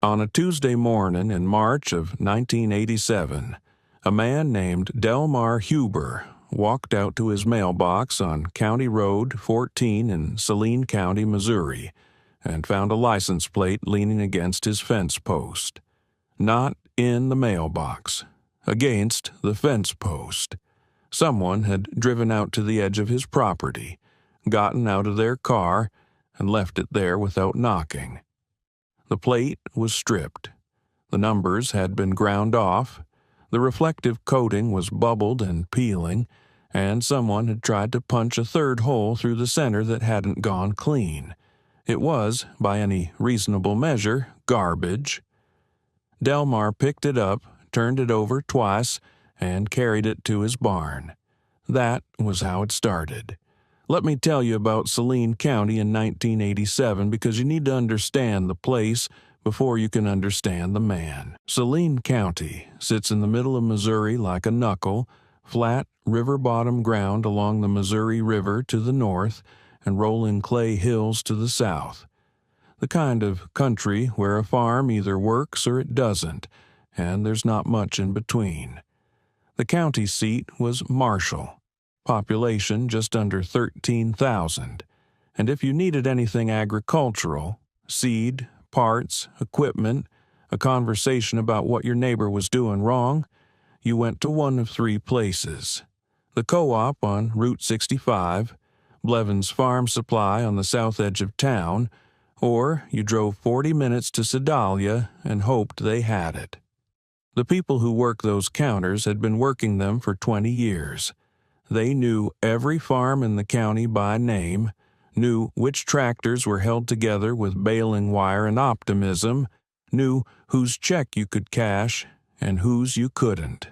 On a Tuesday morning in March of 1987, a man named Delmar Huber walked out to his mailbox on County Road 14 in Saline County, Missouri, and found a license plate leaning against his fence post. Not in the mailbox, against the fence post. Someone had driven out to the edge of his property, gotten out of their car, and left it there without knocking. The plate was stripped. The numbers had been ground off. The reflective coating was bubbled and peeling, and someone had tried to punch a third hole through the center that hadn't gone clean. It was, by any reasonable measure, garbage. Delmar picked it up, turned it over twice, and carried it to his barn. That was how it started. Let me tell you about Saline County in 1987 because you need to understand the place before you can understand the man. Saline County sits in the middle of Missouri like a knuckle, flat river-bottom ground along the Missouri River to the north and rolling clay hills to the south. The kind of country where a farm either works or it doesn't, and there's not much in between. The county seat was Marshall. Population just under 13,000, and if you needed anything agricultural, seed, parts, equipment, a conversation about what your neighbor was doing wrong, you went to one of three places: the co-op on Route 65, Blevins Farm Supply on the south edge of town, or you drove 40 minutes to Sedalia and hoped they had it. The people who worked those counters had been working them for 20 years. They knew every farm in the county by name, knew which tractors were held together with baling wire and optimism, knew whose check you could cash and whose you couldn't.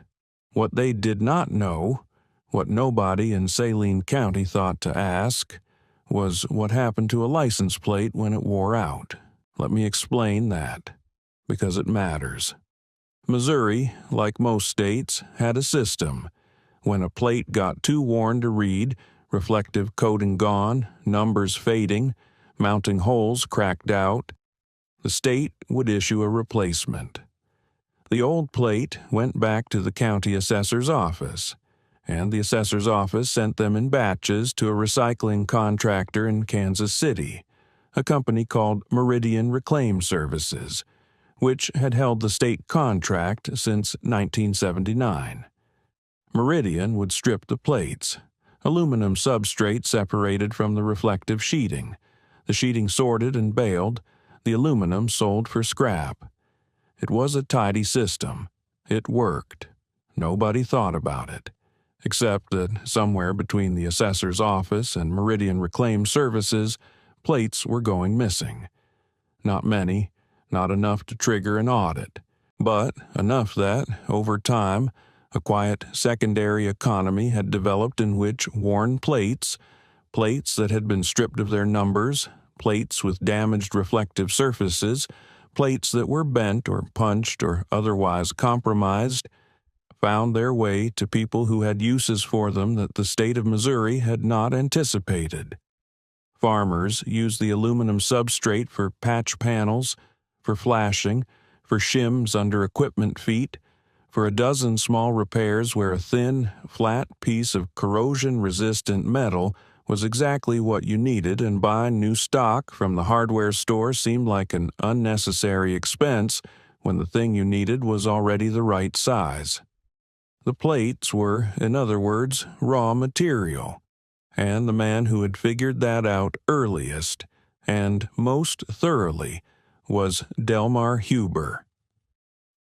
What they did not know, what nobody in Saline County thought to ask, was what happened to a license plate when it wore out. Let me explain that, because it matters. Missouri, like most states, had a system. When a plate got too worn to read, reflective coating gone, numbers fading, mounting holes cracked out, the state would issue a replacement. The old plate went back to the county assessor's office, and the assessor's office sent them in batches to a recycling contractor in Kansas City, a company called Meridian Reclaim Services, which had held the state contract since 1979. Meridian would strip the plates, aluminum substrate separated from the reflective sheeting, the sheeting sorted and baled, the aluminum sold for scrap. It was a tidy system. It worked. Nobody thought about it, except that somewhere between the assessor's office and Meridian Reclaim Services, plates were going missing. Not many, not enough to trigger an audit, but enough that, over time, a quiet secondary economy had developed in which worn plates, plates that had been stripped of their numbers, plates with damaged reflective surfaces, plates that were bent or punched or otherwise compromised, found their way to people who had uses for them that the state of Missouri had not anticipated. Farmers used the aluminum substrate for patch panels, for flashing, for shims under equipment feet, for a dozen small repairs where a thin, flat piece of corrosion-resistant metal was exactly what you needed, and buying new stock from the hardware store seemed like an unnecessary expense when the thing you needed was already the right size. The plates were, in other words, raw material, and the man who had figured that out earliest and most thoroughly was Delmar Huber.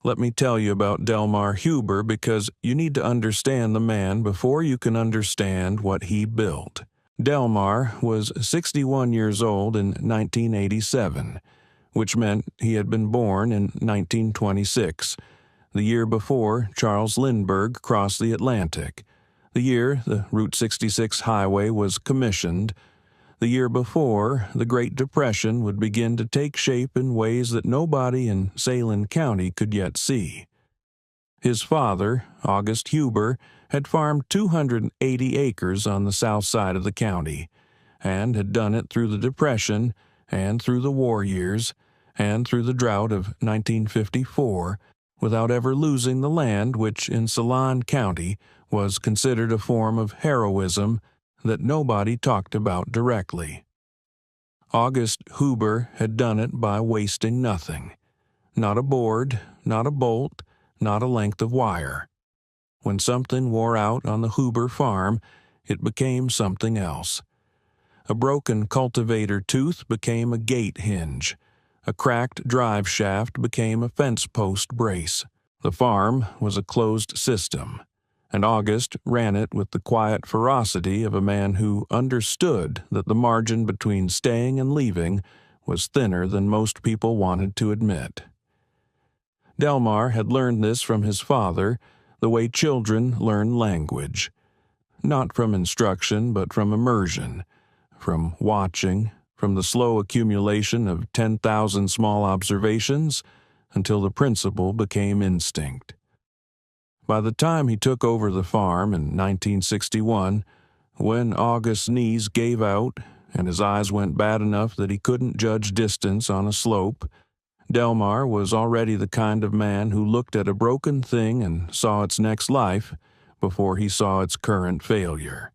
Let me tell you about Delmar Huber because you need to understand the man before you can understand what he built. Delmar was 61 years old in 1987, which meant he had been born in 1926, the year before Charles Lindbergh crossed the Atlantic, the year the Route 66 highway was commissioned, the year before the Great Depression would begin to take shape in ways that nobody in Saline County could yet see. His father, August Huber, had farmed 280 acres on the south side of the county, and had done it through the Depression and through the war years, and through the drought of 1954 without ever losing the land which in Saline County was considered a form of heroism that nobody talked about directly. August Huber had done it by wasting nothing. Not a board, not a bolt, not a length of wire. When something wore out on the Huber farm, it became something else. A broken cultivator tooth became a gate hinge. A cracked drive shaft became a fence post brace. The farm was a closed system, and August ran it with the quiet ferocity of a man who understood that the margin between staying and leaving was thinner than most people wanted to admit. Delmar had learned this from his father, the way children learn language. Not from instruction, but from immersion, from watching, from the slow accumulation of 10,000 small observations until the principle became instinct. By the time he took over the farm in 1961, when August's knees gave out and his eyes went bad enough that he couldn't judge distance on a slope, Delmar was already the kind of man who looked at a broken thing and saw its next life before he saw its current failure.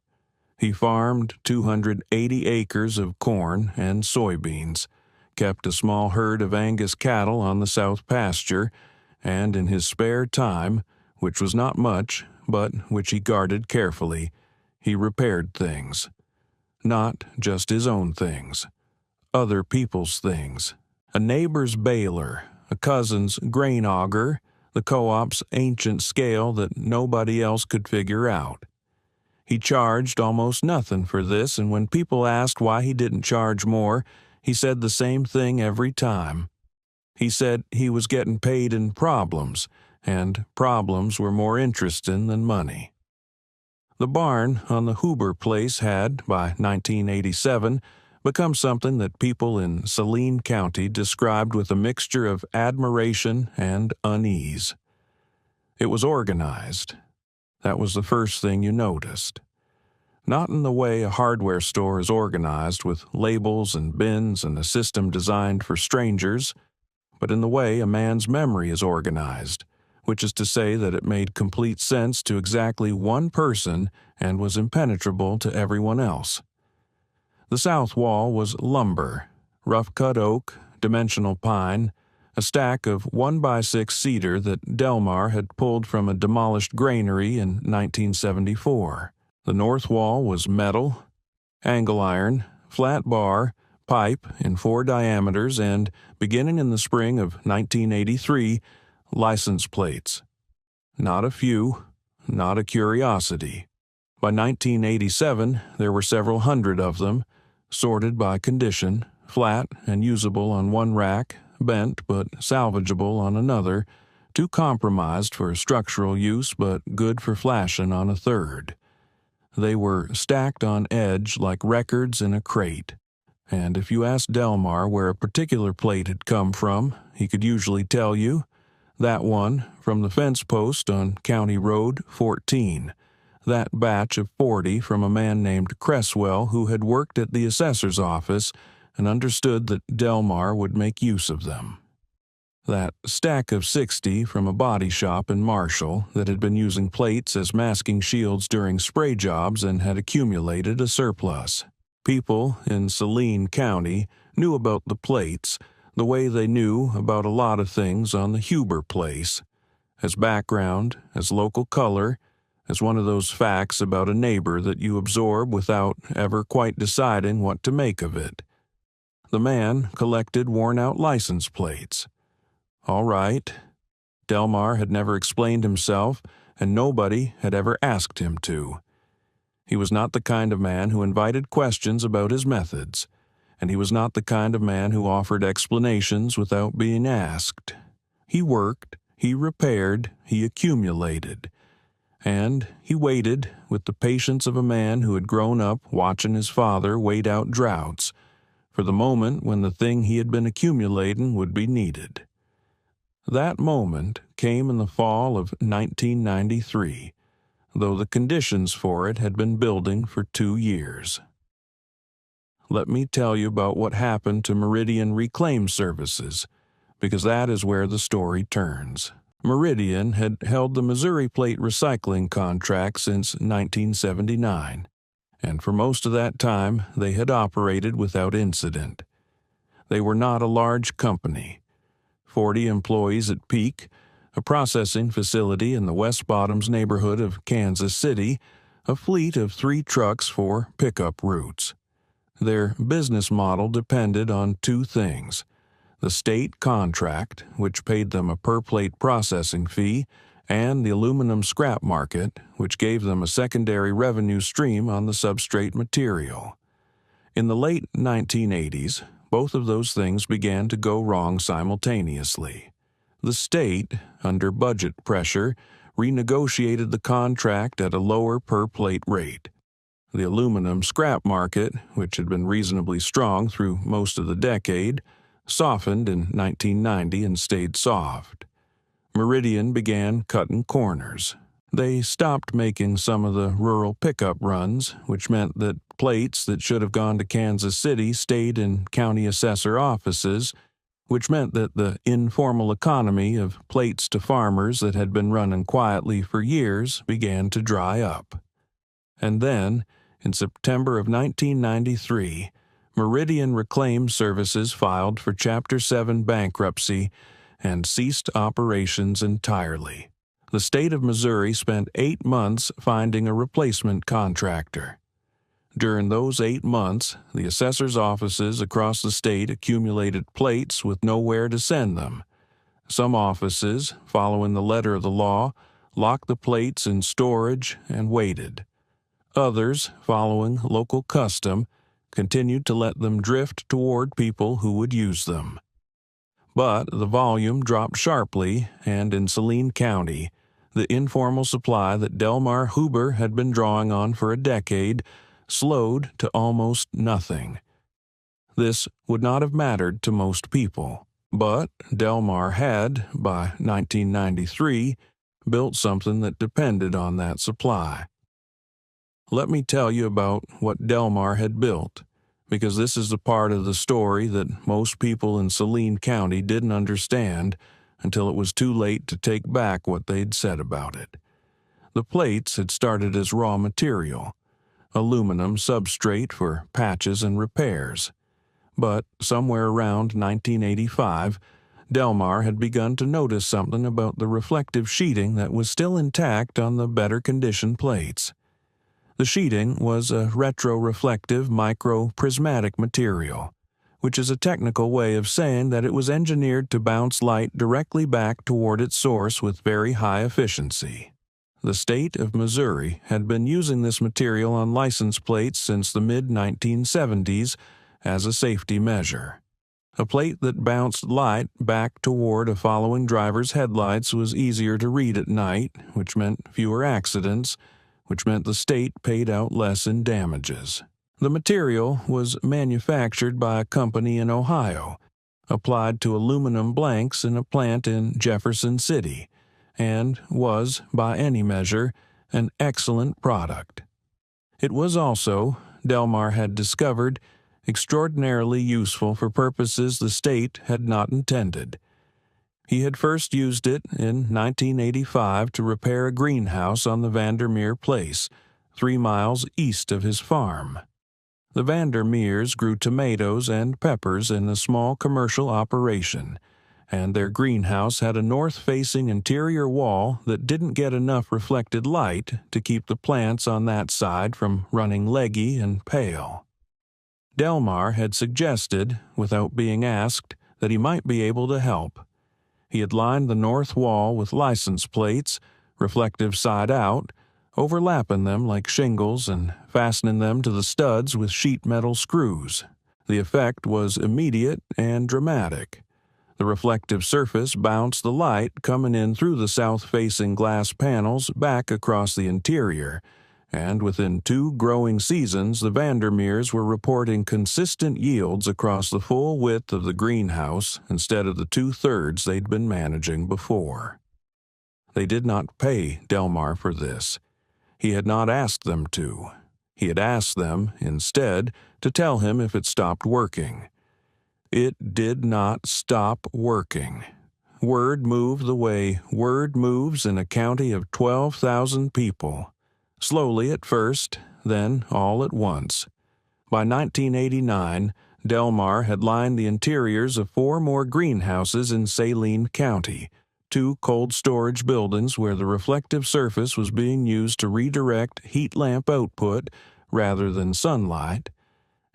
He farmed 280 acres of corn and soybeans, kept a small herd of Angus cattle on the south pasture, and in his spare time, which was not much, but which he guarded carefully, he repaired things. Not just his own things, other people's things. A neighbor's baler, a cousin's grain auger, the co-op's ancient scale that nobody else could figure out. He charged almost nothing for this, and when people asked why he didn't charge more, he said the same thing every time. He said he was getting paid in problems, and problems were more interesting than money. The barn on the Huber place had, by 1987, become something that people in Saline County described with a mixture of admiration and unease. It was organized. That was the first thing you noticed. Not in the way a hardware store is organized with labels and bins and a system designed for strangers, but in the way a man's memory is organized, which is to say that it made complete sense to exactly one person and was impenetrable to everyone else. The south wall was lumber, rough-cut oak, dimensional pine, a stack of 1x6 cedar that Delmar had pulled from a demolished granary in 1974. The north wall was metal, angle iron, flat bar, pipe in 4 diameters, and, beginning in the spring of 1983, license plates. Not a few, not a curiosity. By 1987, there were several hundred of them, sorted by condition, flat and usable on one rack, bent but salvageable on another, too compromised for structural use but good for flashing on a third. They were stacked on edge like records in a crate, and if you asked Delmar where a particular plate had come from, he could usually tell you, that one from the fence post on County Road 14, that batch of 40 from a man named Cresswell who had worked at the assessor's office and understood that Delmar would make use of them. That stack of 60 from a body shop in Marshall that had been using plates as masking shields during spray jobs and had accumulated a surplus. People in Saline County knew about the plates the way they knew about a lot of things on the Huber place, as background, as local color, as one of those facts about a neighbor that you absorb without ever quite deciding what to make of it. The man collected worn-out license plates. All right. Delmar had never explained himself, and nobody had ever asked him to. He was not the kind of man who invited questions about his methods, and he was not the kind of man who offered explanations without being asked. He worked, he repaired, he accumulated. And he waited with the patience of a man who had grown up watching his father wait out droughts, for the moment when the thing he had been accumulating would be needed. That moment came in the fall of 1993, though the conditions for it had been building for 2 years. Let me tell you about what happened to Meridian Reclaim Services, because that is where the story turns. Meridian had held the Missouri Plate recycling contract since 1979, and for most of that time they had operated without incident. They were not a large company. 40 employees at peak, a processing facility in the West Bottoms neighborhood of Kansas City, a fleet of 3 trucks for pickup routes. Their business model depended on 2 things: the state contract, which paid them a per-plate processing fee, and the aluminum scrap market, which gave them a secondary revenue stream on the substrate material. In the late 1980s, both of those things began to go wrong simultaneously. The state, under budget pressure, renegotiated the contract at a lower per-plate rate. The aluminum scrap market, which had been reasonably strong through most of the decade, softened in 1990 and stayed soft. Meridian began cutting corners. They stopped making some of the rural pickup runs, which meant that plates that should have gone to Kansas City stayed in county assessor offices, which meant that the informal economy of plates to farmers that had been running quietly for years began to dry up. And then, in September of 1993, Meridian Reclaim Services filed for Chapter 7 bankruptcy and ceased operations entirely. The state of Missouri spent 8 months finding a replacement contractor. During those 8 months, the assessor's offices across the state accumulated plates with nowhere to send them. Some offices, following the letter of the law, locked the plates in storage and waited. Others, following local custom, continued to let them drift toward people who would use them. But the volume dropped sharply, and in Saline County, the informal supply that Delmar Huber had been drawing on for a decade slowed to almost nothing. This would not have mattered to most people, but Delmar had, by 1993, built something that depended on that supply. Let me tell you about what Delmar had built, because this is the part of the story that most people in Saline County didn't understand until it was too late to take back what they'd said about it. The plates had started as raw material, aluminum substrate for patches and repairs. But somewhere around 1985, Delmar had begun to notice something about the reflective sheeting that was still intact on the better-conditioned plates. The sheeting was a retroreflective microprismatic material, which is a technical way of saying that it was engineered to bounce light directly back toward its source with very high efficiency. The state of Missouri had been using this material on license plates since the mid-1970s as a safety measure. A plate that bounced light back toward a following driver's headlights was easier to read at night, which meant fewer accidents, which meant the state paid out less in damages. The material was manufactured by a company in Ohio, applied to aluminum blanks in a plant in Jefferson City, and was, by any measure, an excellent product. It was also, Delmar had discovered, extraordinarily useful for purposes the state had not intended. He had first used it in 1985 to repair a greenhouse on the Vandermeer Place, 3 miles east of his farm. The Vandermeers grew tomatoes and peppers in a small commercial operation, and their greenhouse had a north-facing interior wall that didn't get enough reflected light to keep the plants on that side from running leggy and pale. Delmar had suggested, without being asked, that he might be able to help. He had lined the north wall with license plates, reflective side out, overlapping them like shingles and fastening them to the studs with sheet metal screws. The effect was immediate and dramatic. The reflective surface bounced the light coming in through the south-facing glass panels back across the interior, and within 2 growing seasons the Vandermeers were reporting consistent yields across the full width of the greenhouse instead of the 2/3 they'd been managing before. They did not pay Delmar for this. He had not asked them to. He had asked them, instead, to tell him if it stopped working. It did not stop working. Word moved the way word moves in a county of 12,000 people. Slowly at first, then all at once. By 1989, Delmar had lined the interiors of 4 more greenhouses in Saline County, 2 cold storage buildings where the reflective surface was being used to redirect heat lamp output rather than sunlight,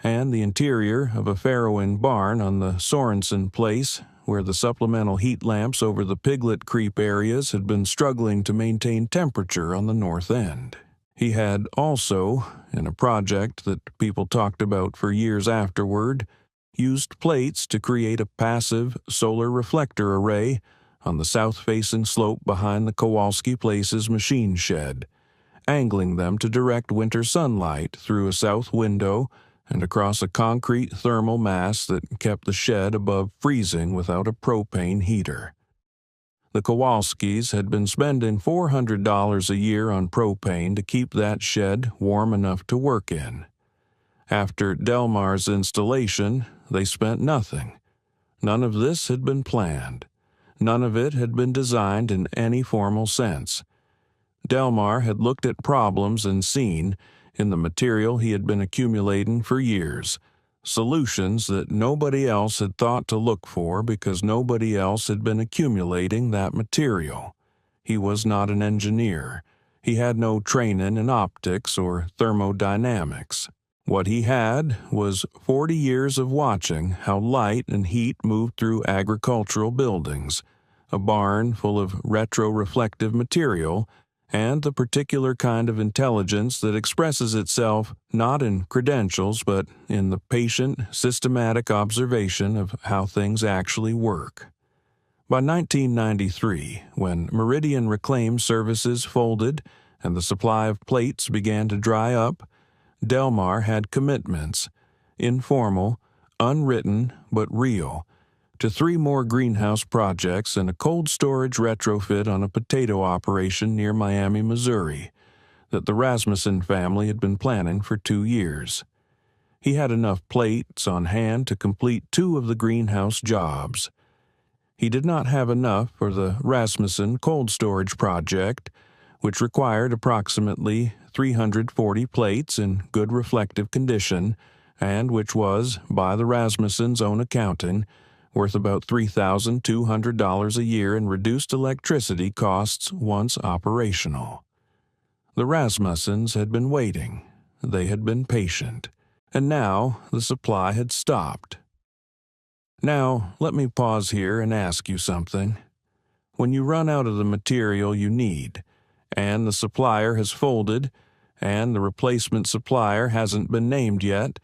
and the interior of a farrowing barn on the Sorensen place where the supplemental heat lamps over the Piglet Creep areas had been struggling to maintain temperature on the north end. He had also, in a project that people talked about for years afterward, used plates to create a passive solar reflector array on the south-facing slope behind the Kowalski Place's machine shed, angling them to direct winter sunlight through a south window and across a concrete thermal mass that kept the shed above freezing without a propane heater. The Kowalskis had been spending $400 a year on propane to keep that shed warm enough to work in. After Delmar's installation, they spent nothing. None of this had been planned. None of it had been designed in any formal sense. Delmar had looked at problems and seen, in the material he had been accumulating for years, solutions that nobody else had thought to look for because nobody else had been accumulating that material. He was not an engineer. He had no training in optics or thermodynamics. What he had was 40 years of watching how light and heat moved through agricultural buildings, a barn full of retroreflective material, and the particular kind of intelligence that expresses itself not in credentials but in the patient, systematic observation of how things actually work. By 1993, when Meridian Reclaim Services folded and the supply of plates began to dry up, Delmar had commitments, informal, unwritten but real, to 3 more greenhouse projects and a cold storage retrofit on a potato operation near Miami, Missouri, that the Rasmussen family had been planning for 2 years. He had enough plates on hand to complete 2 of the greenhouse jobs. He did not have enough for the Rasmussen cold storage project, which required approximately 340 plates in good reflective condition, and which was, by the Rasmussen's own accounting, worth about $3,200 a year in reduced electricity costs once operational. The Rasmussens had been waiting. They had been patient. And now the supply had stopped. Now, let me pause here and ask you something. When you run out of the material you need, and the supplier has folded, and the replacement supplier hasn't been named yet,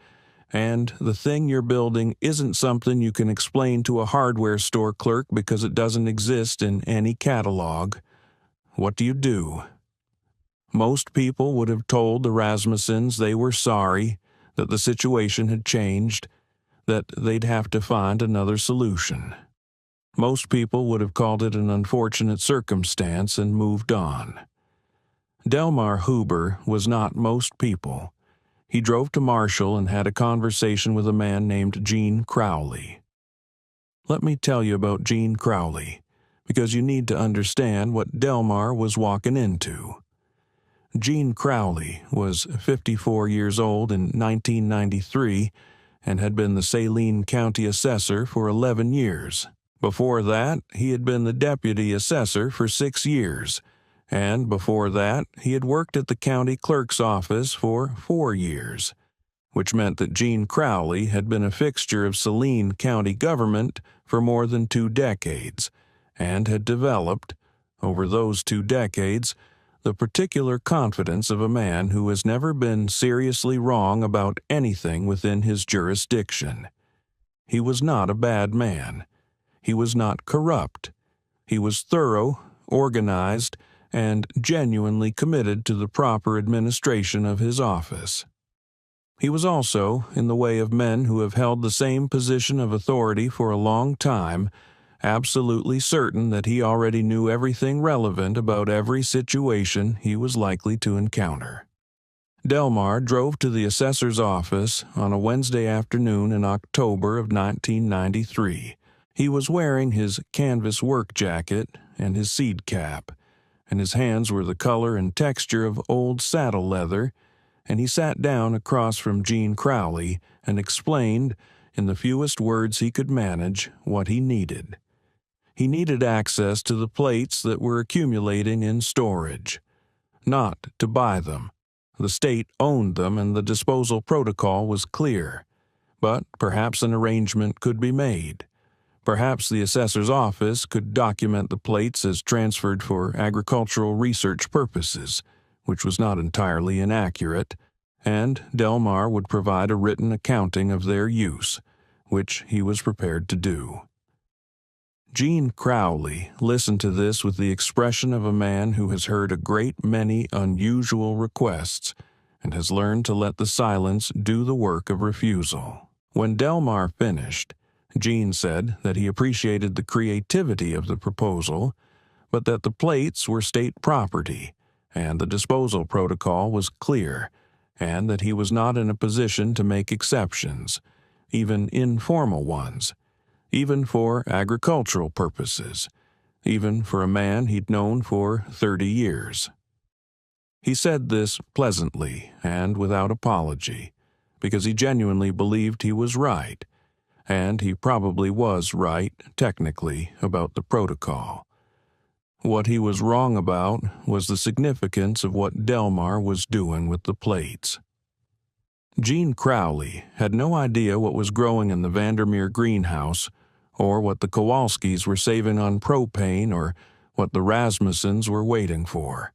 and the thing you're building isn't something you can explain to a hardware store clerk because it doesn't exist in any catalog, what do you do? Most people would have told the Rasmussens they were sorry, that the situation had changed, that they'd have to find another solution. Most people would have called it an unfortunate circumstance and moved on. Delmar Huber was not most people. He drove to Marshall and had a conversation with a man named Gene Crowley. Let me tell you about Gene Crowley, because you need to understand what Delmar was walking into. Gene Crowley was 54 years old in 1993 and had been the Saline County Assessor for 11 years. Before that, he had been the Deputy Assessor for 6 years, and before that, he had worked at the county clerk's office for 4 years, which meant that Gene Crowley had been a fixture of Saline County government for more than 2 decades, and had developed, over those 2 decades, the particular confidence of a man who has never been seriously wrong about anything within his jurisdiction. He was not a bad man. He was not corrupt. He was thorough, organized, and genuinely committed to the proper administration of his office. He was also, in the way of men who have held the same position of authority for a long time, absolutely certain that he already knew everything relevant about every situation he was likely to encounter. Delmar drove to the assessor's office on a Wednesday afternoon in October of 1993. He was wearing his canvas work jacket and his seed cap, and his hands were the color and texture of old saddle leather, and he sat down across from Gene Crowley and explained, in the fewest words he could manage, what he needed. He needed access to the plates that were accumulating in storage. Not to buy them. The state owned them and the disposal protocol was clear. But perhaps an arrangement could be made. Perhaps the assessor's office could document the plates as transferred for agricultural research purposes, which was not entirely inaccurate, and Delmar would provide a written accounting of their use, which he was prepared to do. Gene Crowley listened to this with the expression of a man who has heard a great many unusual requests and has learned to let the silence do the work of refusal. When Delmar finished, Gene said that he appreciated the creativity of the proposal, but that the plates were state property and the disposal protocol was clear, and that he was not in a position to make exceptions, even informal ones, even for agricultural purposes, even for a man he'd known for 30 years. He said this pleasantly and without apology, because he genuinely believed he was right, and he probably was right, technically, about the protocol. What he was wrong about was the significance of what Delmar was doing with the plates. Gene Crowley had no idea what was growing in the Vandermeer greenhouse, or what the Kowalskis were saving on propane, or what the Rasmussens were waiting for.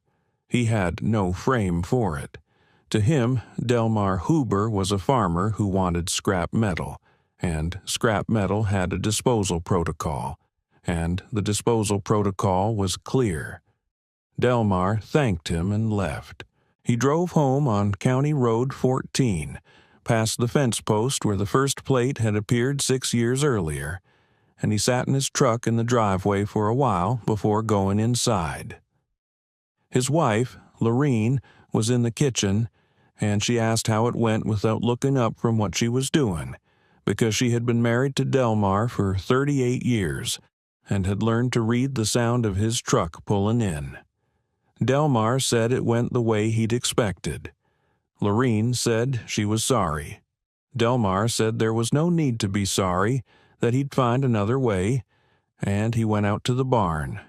He had no frame for it. To him, Delmar Huber was a farmer who wanted scrap metal, and scrap metal had a disposal protocol, and the disposal protocol was clear. Delmar thanked him and left. He drove home on County Road 14, past the fence post where the first plate had appeared 6 years earlier, and he sat in his truck in the driveway for a while before going inside. His wife, Lorene, was in the kitchen, and she asked how it went without looking up from what she was doing, because she had been married to Delmar for 38 years and had learned to read the sound of his truck pulling in. Delmar said it went the way he'd expected. Lorene said she was sorry. Delmar said there was no need to be sorry, that he'd find another way, and he went out to the barn.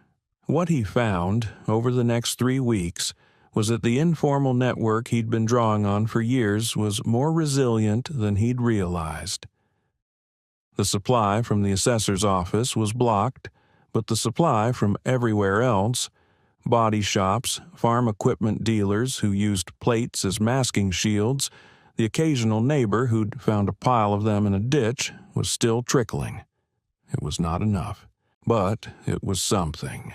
What he found over the next 3 weeks was that the informal network he'd been drawing on for years was more resilient than he'd realized. The supply from the assessor's office was blocked, but the supply from everywhere else, body shops, farm equipment dealers who used plates as masking shields, the occasional neighbor who'd found a pile of them in a ditch, was still trickling. It was not enough, but it was something.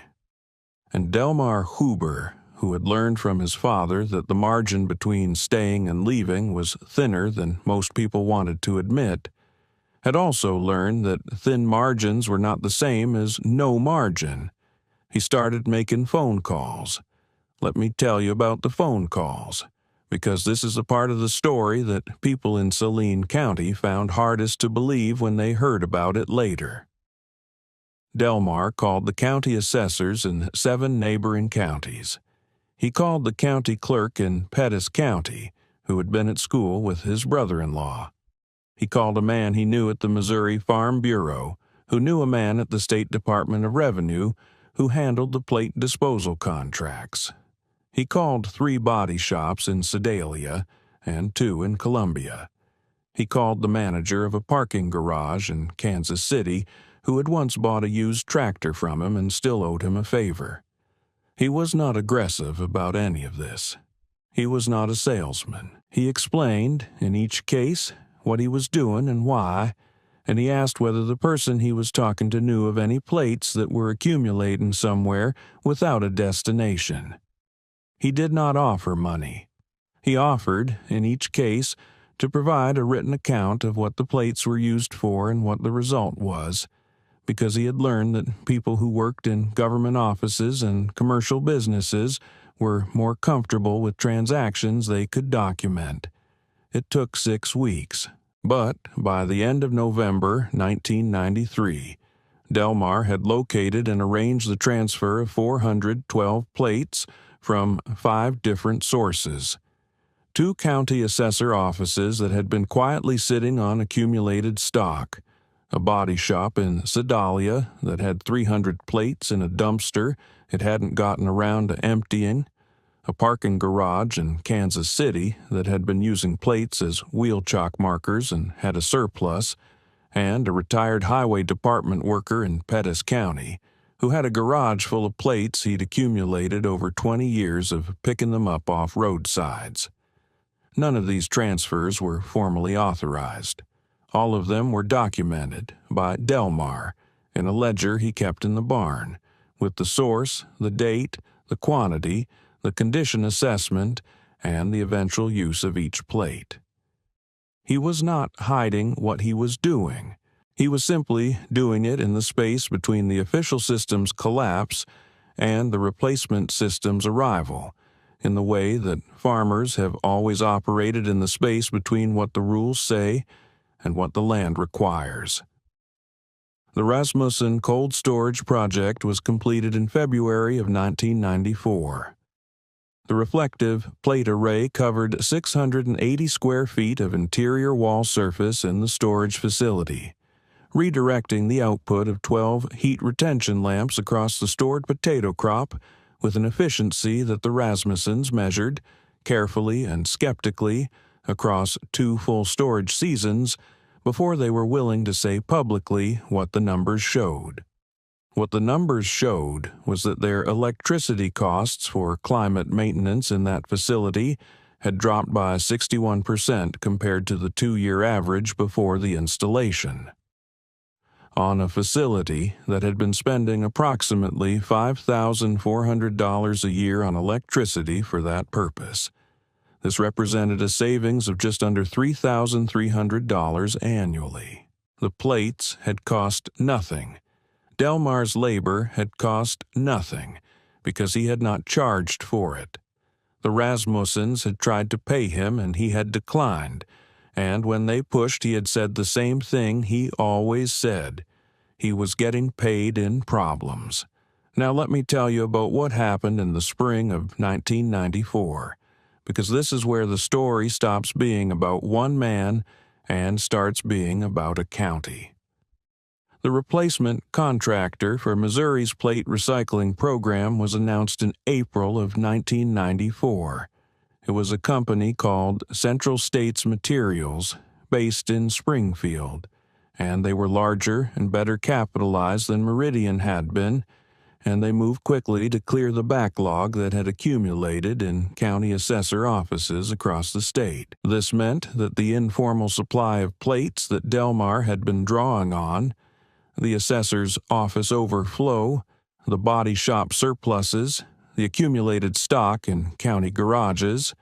And Delmar Huber, who had learned from his father that the margin between staying and leaving was thinner than most people wanted to admit, had also learned that thin margins were not the same as no margin. He started making phone calls. Let me tell you about the phone calls, because this is a part of the story that people in Saline County found hardest to believe when they heard about it later. Delmar called the county assessors in 7 neighboring counties. He called the county clerk in Pettis County, who had been at school with his brother-in-law. He called a man he knew at the Missouri Farm Bureau, who knew a man at the State Department of Revenue who handled the plate disposal contracts. He called 3 body shops in Sedalia and 2 in Columbia. He called the manager of a parking garage in Kansas City who had once bought a used tractor from him and still owed him a favor. He was not aggressive about any of this. He was not a salesman. He explained, in each case, what he was doing and why, and he asked whether the person he was talking to knew of any plates that were accumulating somewhere without a destination. He did not offer money. He offered, in each case, to provide a written account of what the plates were used for and what the result was, because he had learned that people who worked in government offices and commercial businesses were more comfortable with transactions they could document. It took 6 weeks, but by the end of November 1993, Delmar had located and arranged the transfer of 412 plates from 5 different sources. 2 county assessor offices that had been quietly sitting on accumulated stock, a body shop in Sedalia that had 300 plates in a dumpster it hadn't gotten around to emptying, a parking garage in Kansas City that had been using plates as wheel chalk markers and had a surplus, and a retired highway department worker in Pettis County who had a garage full of plates he'd accumulated over 20 years of picking them up off roadsides. None of these transfers were formally authorized. All of them were documented by Delmar in a ledger he kept in the barn, with the source, the date, the quantity, the condition assessment, and the eventual use of each plate. He was not hiding what he was doing. He was simply doing it in the space between the official system's collapse and the replacement system's arrival, in the way that farmers have always operated in the space between what the rules say and what the land requires. The Rasmussen cold storage project was completed in February of 1994. The reflective plate array covered 680 square feet of interior wall surface in the storage facility, redirecting the output of 12 heat retention lamps across the stored potato crop with an efficiency that the Rasmussens measured, carefully and skeptically, across 2 full storage seasons before they were willing to say publicly what the numbers showed. What the numbers showed was that their electricity costs for climate maintenance in that facility had dropped by 61% compared to the 2-year average before the installation. On a facility that had been spending approximately $5,400 a year on electricity for that purpose, this represented a savings of just under $3,300 annually. The plates had cost nothing. Delmar's labor had cost nothing because he had not charged for it. The Rasmussens had tried to pay him and he had declined, and when they pushed he had said the same thing he always said. He was getting paid in problems. Now let me tell you about what happened in the spring of 1994, because this is where the story stops being about one man and starts being about a county. The replacement contractor for Missouri's plate recycling program was announced in April of 1994. It was a company called Central States Materials, based in Springfield, and they were larger and better capitalized than Meridian had been, and they moved quickly to clear the backlog that had accumulated in county assessor offices across the state. This meant that the informal supply of plates that Delmar had been drawing on, the assessor's office overflow, the body shop surpluses, the accumulated stock in county garages,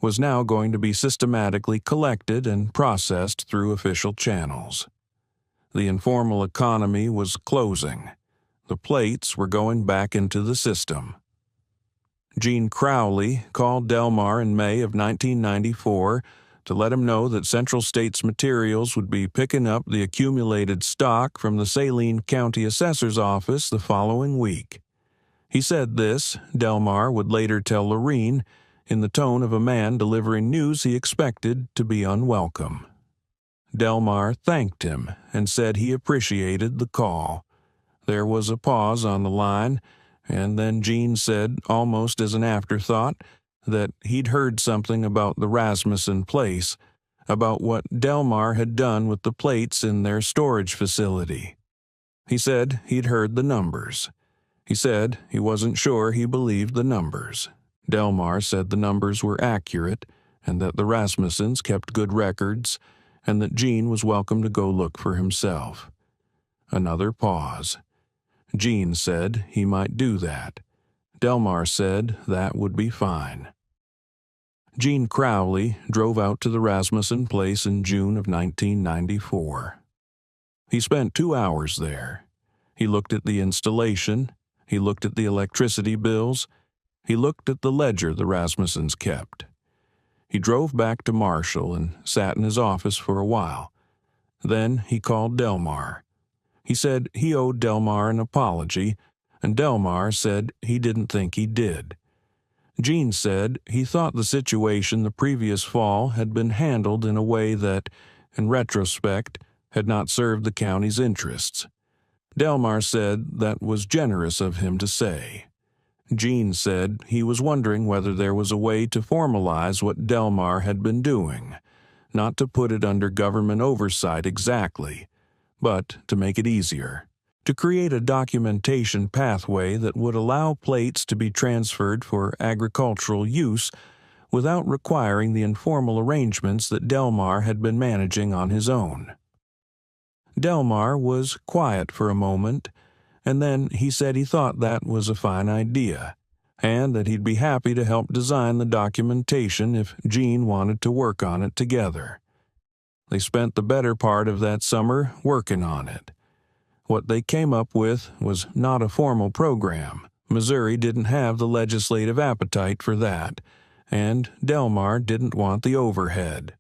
was now going to be systematically collected and processed through official channels. The informal economy was closing. The plates were going back into the system. Gene Crowley called Delmar in May of 1994 to let him know that Central States Materials would be picking up the accumulated stock from the Saline County Assessor's office the following week. He said this, Delmar would later tell Lorene, in the tone of a man delivering news he expected to be unwelcome. Delmar thanked him and said he appreciated the call. There was a pause on the line, and then Gene said, almost as an afterthought, that he'd heard something about the Rasmussen place, about what Delmar had done with the plates in their storage facility. He said he'd heard the numbers. He said he wasn't sure he believed the numbers. Delmar said the numbers were accurate, and that the Rasmussens kept good records, and that Gene was welcome to go look for himself. Another pause. Gene said he might do that. Delmar said that would be fine. Gene Crowley drove out to the Rasmussen place in June of 1994. He spent 2 hours there. He looked at the installation, he looked at the electricity bills, He looked at the ledger the Rasmussens kept. He drove back to Marshall and sat in his office for a while. Then he called Delmar. He said he owed Delmar an apology, and Delmar said he didn't think he did. Gene said he thought the situation the previous fall had been handled in a way that, in retrospect, had not served the county's interests. Delmar said that was generous of him to say. Gene said he was wondering whether there was a way to formalize what Delmar had been doing, not to put it under government oversight exactly, but to make it easier, to create a documentation pathway that would allow plates to be transferred for agricultural use without requiring the informal arrangements that Delmar had been managing on his own. Delmar was quiet for a moment, and then he said he thought that was a fine idea, and that he'd be happy to help design the documentation if Gene wanted to work on it together. They spent the better part of that summer working on it. What they came up with was not a formal program. Missouri didn't have the legislative appetite for that, and Delmar didn't want the overhead.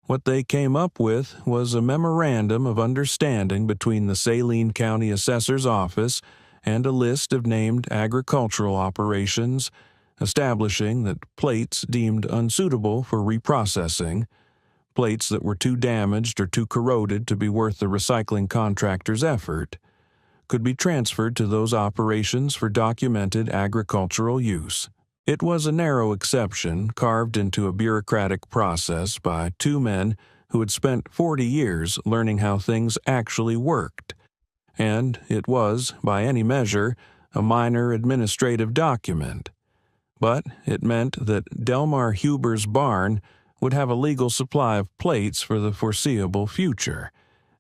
What they came up with was a memorandum of understanding between the Saline County Assessor's office and a list of named agricultural operations, establishing that plates deemed unsuitable for reprocessing, plates that were too damaged or too corroded to be worth the recycling contractor's effort, could be transferred to those operations for documented agricultural use. It was a narrow exception carved into a bureaucratic process by two men who had spent 40 years learning how things actually worked, and it was, by any measure, a minor administrative document. But it meant that Delmar Huber's barn would have a legal supply of plates for the foreseeable future,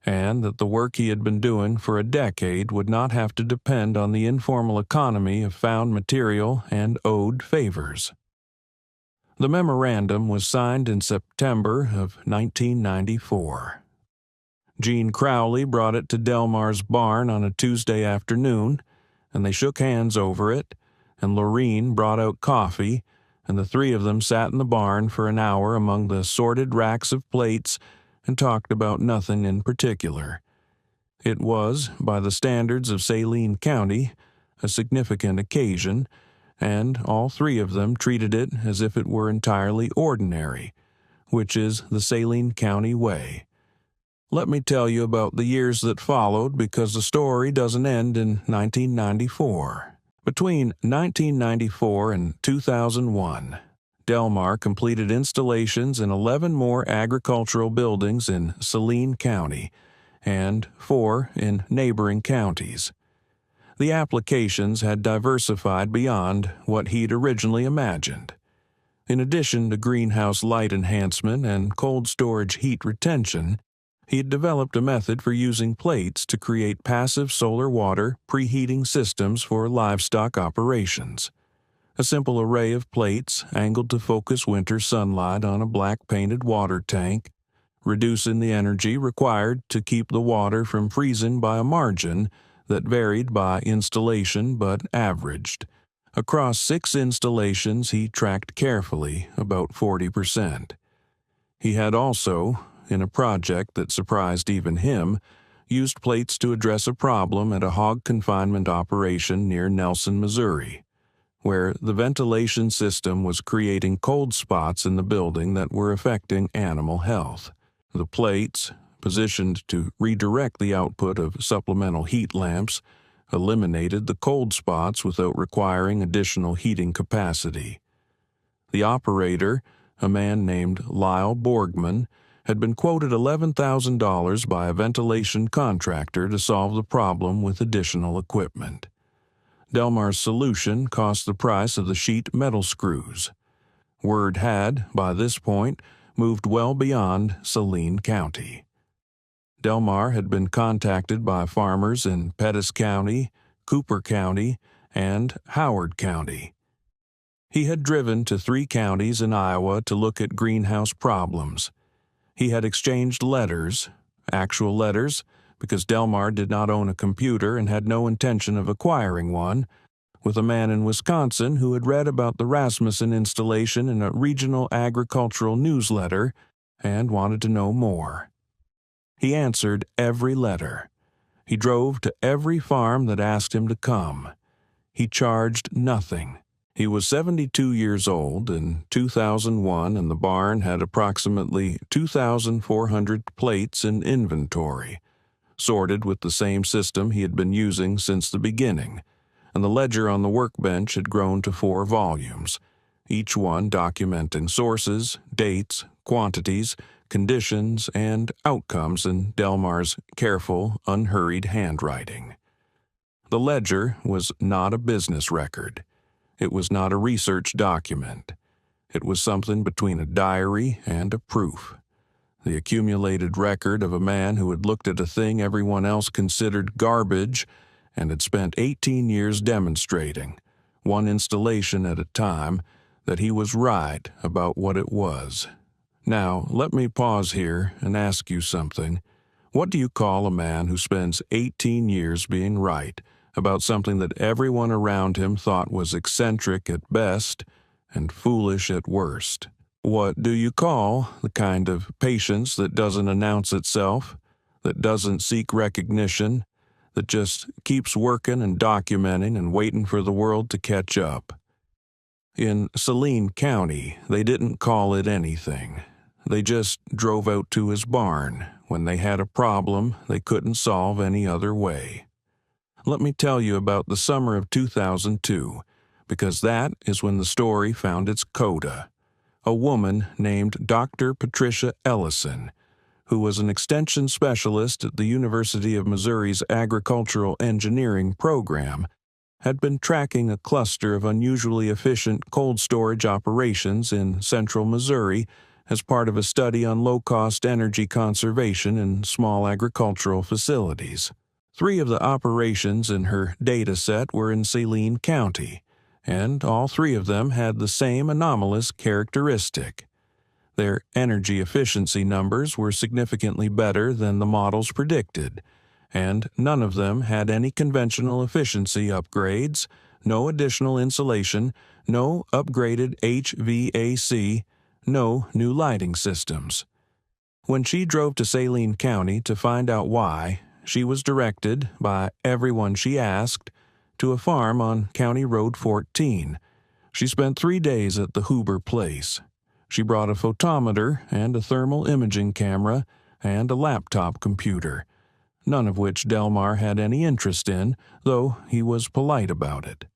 and that the work he had been doing for a decade would not have to depend on the informal economy of found material and owed favors. The memorandum was signed in September of 1994. Gene Crowley brought it to Delmar's barn on a Tuesday afternoon, and they shook hands over it, and Lorene brought out coffee, and the three of them sat in the barn for an hour among the sorted racks of plates and talked about nothing in particular. It was, by the standards of Saline County, a significant occasion, and all three of them treated it as if it were entirely ordinary, which is the Saline County way. Let me tell you about the years that followed, because the story doesn't end in 1994. Between 1994 and 2001, Delmar completed installations in 11 more agricultural buildings in Saline County and 4 in neighboring counties. The applications had diversified beyond what he'd originally imagined. In addition to greenhouse light enhancement and cold storage heat retention, he had developed a method for using plates to create passive solar water preheating systems for livestock operations. A simple array of plates angled to focus winter sunlight on a black-painted water tank, reducing the energy required to keep the water from freezing by a margin that varied by installation but averaged. Across 6 installations he tracked carefully about 40%. He had also, in a project that surprised even him, used plates to address a problem at a hog confinement operation near Nelson, Missouri, where the ventilation system was creating cold spots in the building that were affecting animal health. The plates, positioned to redirect the output of supplemental heat lamps, eliminated the cold spots without requiring additional heating capacity. The operator, a man named Lyle Borgman, had been quoted $11,000 by a ventilation contractor to solve the problem with additional equipment. Delmar's solution cost the price of the sheet metal screws. Word had, by this point, moved well beyond Saline County. Delmar had been contacted by farmers in Pettis County, Cooper County, and Howard County. He had driven to 3 counties in Iowa to look at greenhouse problems. He had exchanged letters, actual letters, because Delmar did not own a computer and had no intention of acquiring one, with a man in Wisconsin who had read about the Rasmussen installation in a regional agricultural newsletter and wanted to know more. He answered every letter. He drove to every farm that asked him to come. He charged nothing. He was 72 years old in 2001, and the barn had approximately 2,400 plates in inventory, sorted with the same system he had been using since the beginning, and the ledger on the workbench had grown to 4 volumes, each one documenting sources, dates, quantities, conditions, and outcomes in Delmar's careful, unhurried handwriting. The ledger was not a business record. It was not a research document. It was something between a diary and a proof. The accumulated record of a man who had looked at a thing everyone else considered garbage and had spent 18 years demonstrating, one installation at a time, that he was right about what it was. Now, let me pause here and ask you something. What do you call a man who spends 18 years being right about something that everyone around him thought was eccentric at best and foolish at worst? What do you call the kind of patience that doesn't announce itself, that doesn't seek recognition, that just keeps working and documenting and waiting for the world to catch up? In Saline County, they didn't call it anything. They just drove out to his barn when they had a problem they couldn't solve any other way. Let me tell you about the summer of 2002, because that is when the story found its coda. A woman named Dr. Patricia Ellison, who was an extension specialist at the University of Missouri's Agricultural Engineering program, had been tracking a cluster of unusually efficient cold storage operations in central Missouri as part of a study on low-cost energy conservation in small agricultural facilities. 3 of the operations in her data set were in Saline County, and all 3 of them had the same anomalous characteristic. Their energy efficiency numbers were significantly better than the models predicted, and none of them had any conventional efficiency upgrades, no additional insulation, no upgraded HVAC, no new lighting systems. When she drove to Saline County to find out why, she was directed, by everyone she asked, to a farm on County Road 14. She spent 3 days at the Huber place. She brought a photometer and a thermal imaging camera and a laptop computer, none of which Delmar had any interest in, though he was polite about it.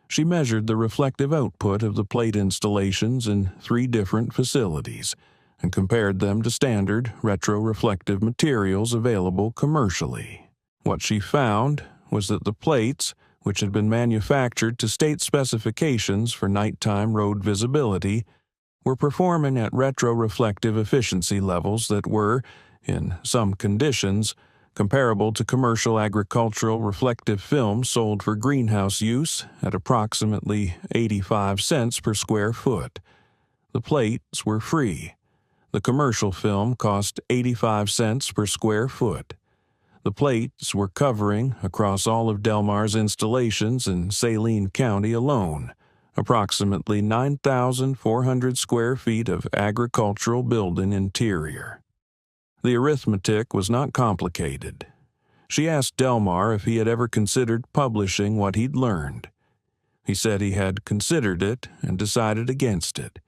She measured the reflective output of the plate installations in 3 different facilities and compared them to standard retroreflective materials available commercially. What she found was that the plates, which had been manufactured to state specifications for nighttime road visibility, were performing at retroreflective efficiency levels that were, in some conditions, comparable to commercial agricultural reflective film sold for greenhouse use at approximately 85 cents per square foot. The plates were free. The commercial film cost 85 cents per square foot. The plates were covering, across all of Delmar's installations in Saline County alone, approximately 9,400 square feet of agricultural building interior. The arithmetic was not complicated. She asked Delmar if he had ever considered publishing what he'd learned. He said he had considered it and decided against it,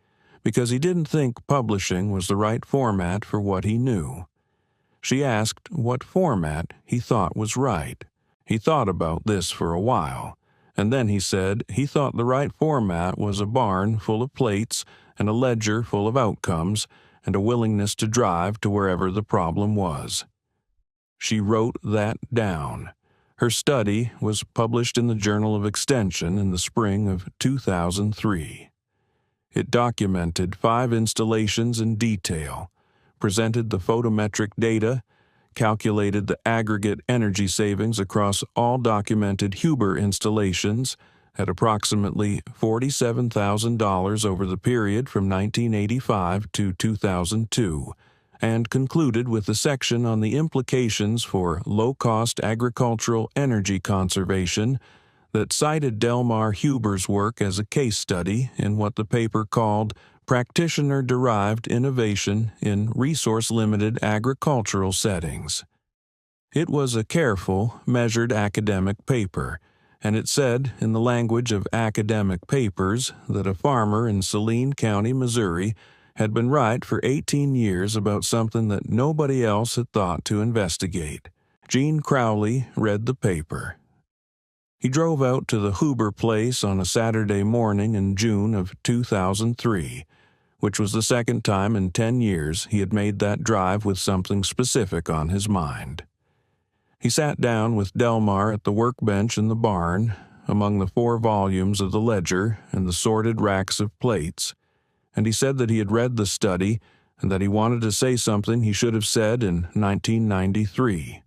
because he didn't think publishing was the right format for what he knew. She asked what format he thought was right. He thought about this for a while, and then he said he thought the right format was a barn full of plates and a ledger full of outcomes and a willingness to drive to wherever the problem was. She wrote that down. Her study was published in the Journal of Extension in the spring of 2003. It documented 5 installations in detail, presented the photometric data, calculated the aggregate energy savings across all documented Huber installations at approximately $47,000 over the period from 1985 to 2002, and concluded with a section on the implications for low-cost agricultural energy conservation that cited Delmar Huber's work as a case study in what the paper called practitioner-derived innovation in resource-limited agricultural settings. It was a careful, measured academic paper, and it said, in the language of academic papers, that a farmer in Saline County, Missouri, had been right for 18 years about something that nobody else had thought to investigate. Gene Crowley read the paper. He drove out to the Huber place on a Saturday morning in June of 2003, which was the second time in 10 years he had made that drive with something specific on his mind. He sat down with Delmar at the workbench in the barn, among the 4 volumes of the ledger and the sorted racks of plates, and he said that he had read the study and that he wanted to say something he should have said in 1993.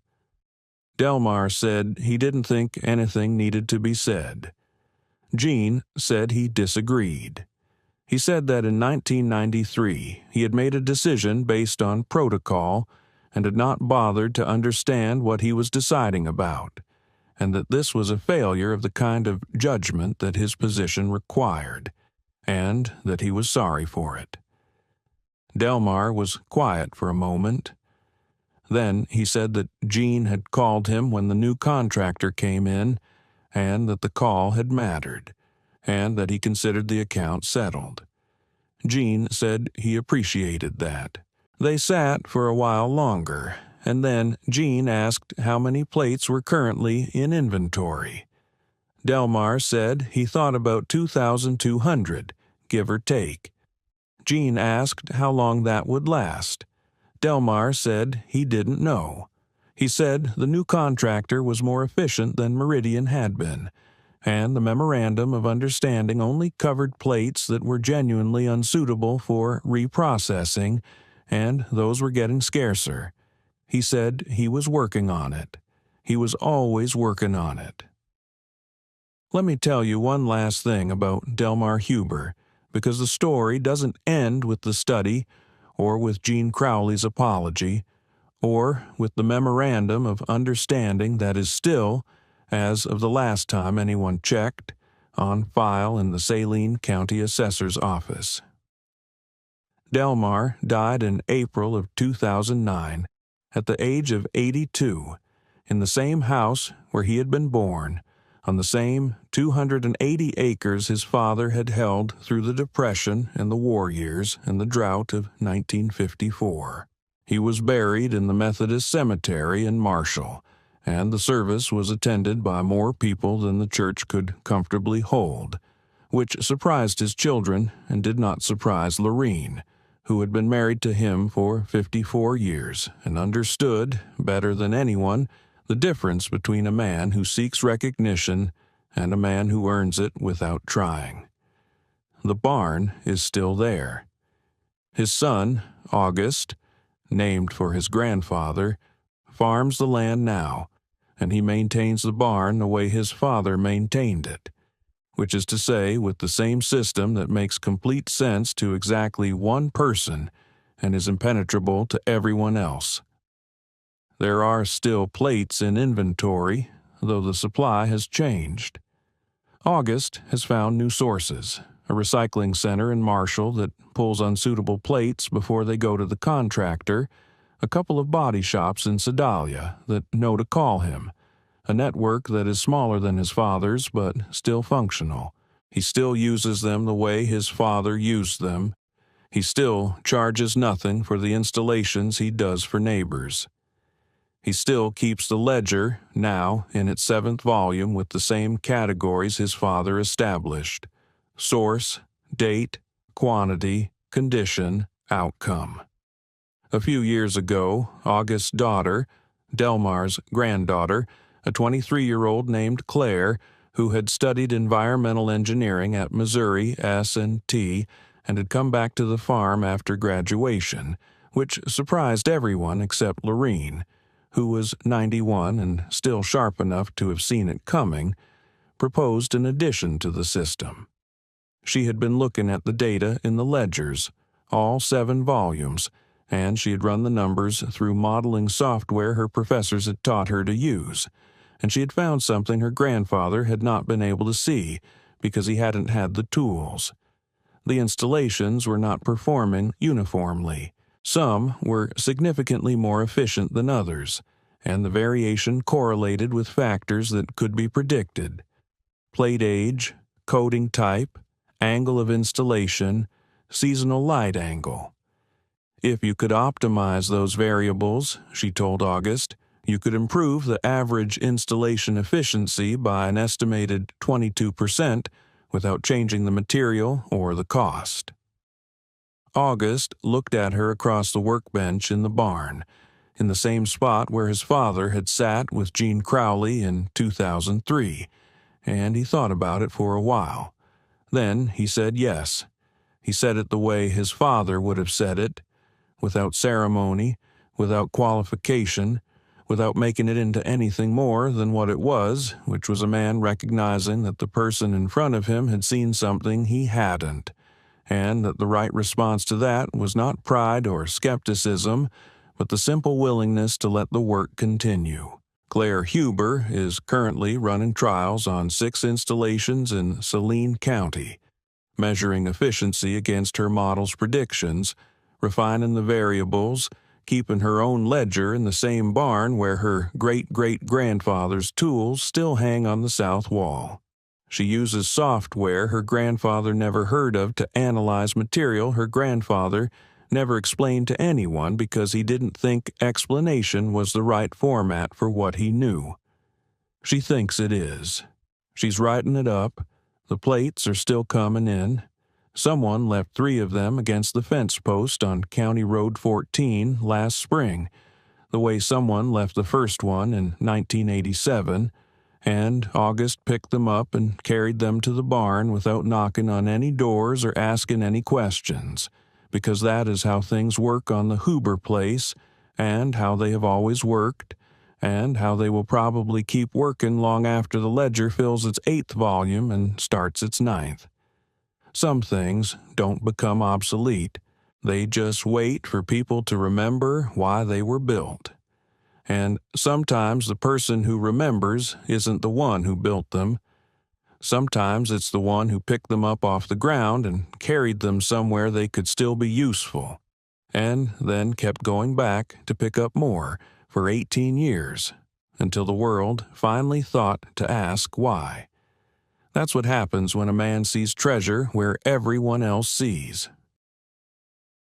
Delmar said he didn't think anything needed to be said. Gene said he disagreed. He said that in 1993 he had made a decision based on protocol and had not bothered to understand what he was deciding about, and that this was a failure of the kind of judgment that his position required, and that he was sorry for it. Delmar was quiet for a moment. Then he said that Gene had called him when the new contractor came in, and that the call had mattered, and that he considered the account settled. Gene said he appreciated that. They sat for a while longer, and then Gene asked how many plates were currently in inventory. Delmar said he thought about 2,200, give or take. Gene asked how long that would last. Delmar said he didn't know. He said the new contractor was more efficient than Meridian had been, and the memorandum of understanding only covered plates that were genuinely unsuitable for reprocessing, and those were getting scarcer. He said he was working on it. He was always working on it. Let me tell you one last thing about Delmar Huber, because the story doesn't end with the study, or with Gene Crowley's apology, or with the memorandum of understanding that is still, as of the last time anyone checked, on file in the Saline County Assessor's office. Delmar died in April of 2009, at the age of 82, in the same house where he had been born, on the same 280 acres his father had held through the Depression and the war years and the drought of 1954. He was buried in the Methodist Cemetery in Marshall, and the service was attended by more people than the church could comfortably hold, which surprised his children and did not surprise Lorene, who had been married to him for 54 years and understood, better than anyone, the difference between a man who seeks recognition and a man who earns it without trying. The barn is still there. His son, August, named for his grandfather, farms the land now, and he maintains the barn the way his father maintained it, which is to say, with the same system that makes complete sense to exactly one person and is impenetrable to everyone else. There are still plates in inventory, though the supply has changed. August has found new sources, a recycling center in Marshall that pulls unsuitable plates before they go to the contractor, a couple of body shops in Sedalia that know to call him, a network that is smaller than his father's but still functional. He still uses them the way his father used them. He still charges nothing for the installations he does for neighbors. He still keeps the ledger, now in its 7th volume, with the same categories his father established: source, date, quantity, condition, outcome. A few years ago, August's daughter, Delmar's granddaughter, a 23-year-old named Claire, who had studied environmental engineering at Missouri S&T and had come back to the farm after graduation, which surprised everyone except Lorene, who was 91 and still sharp enough to have seen it coming, proposed an addition to the system. She had been looking at the data in the ledgers, all 7 volumes, and she had run the numbers through modeling software her professors had taught her to use, and she had found something her grandfather had not been able to see because he hadn't had the tools. The installations were not performing uniformly. Some were significantly more efficient than others, and the variation correlated with factors that could be predicted: plate age, coating type, angle of installation, seasonal light angle. If you could optimize those variables, she told August, you could improve the average installation efficiency by an estimated 22% without changing the material or the cost. August looked at her across the workbench in the barn, in the same spot where his father had sat with Gene Crowley in 2003, and he thought about it for a while. Then he said yes. He said it the way his father would have said it, without ceremony, without qualification, without making it into anything more than what it was, which was a man recognizing that the person in front of him had seen something he hadn't, and that the right response to that was not pride or skepticism, but the simple willingness to let the work continue. Claire Huber is currently running trials on 6 installations in Saline County, measuring efficiency against her model's predictions, refining the variables, keeping her own ledger in the same barn where her great-great-grandfather's tools still hang on the south wall. She uses software her grandfather never heard of to analyze material her grandfather never explained to anyone because he didn't think explanation was the right format for what he knew. She thinks it is. She's writing it up. The plates are still coming in. Someone left 3 of them against the fence post on County Road 14 last spring, the way someone left the first one in 1987, and August picked them up and carried them to the barn without knocking on any doors or asking any questions, because that is how things work on the Huber place, and how they have always worked, and how they will probably keep working long after the ledger fills its 8th volume and starts its 9th. Some things don't become obsolete. They just wait for people to remember why they were built. And sometimes the person who remembers isn't the one who built them. Sometimes it's the one who picked them up off the ground and carried them somewhere they could still be useful, and then kept going back to pick up more for 18 years, until the world finally thought to ask why. That's what happens when a man sees treasure where everyone else sees.